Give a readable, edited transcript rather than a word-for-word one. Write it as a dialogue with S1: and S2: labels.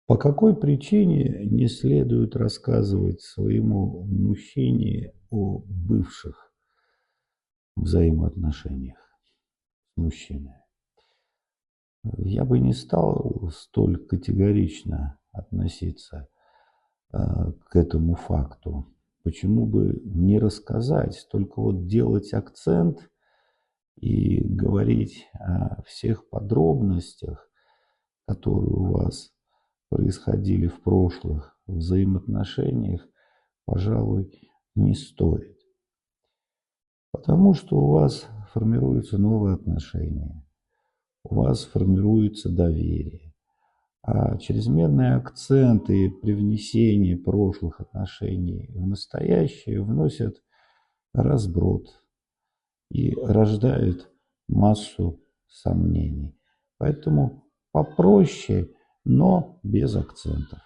S1: По какой причине не следует рассказывать своему мужчине о бывших взаимоотношениях с мужчиной? Я бы не стал столь категорично относиться к этому факту. Почему бы не рассказать, только вот делать акцент и говорить о всех подробностях, которые у вас происходили в прошлых взаимоотношениях, пожалуй, не стоит. Потому что у вас формируются новые отношения, у вас формируется доверие. А чрезмерные акценты и привнесение прошлых отношений в настоящее вносят разброд и рождают массу сомнений. Поэтому попроще, но без акцентов.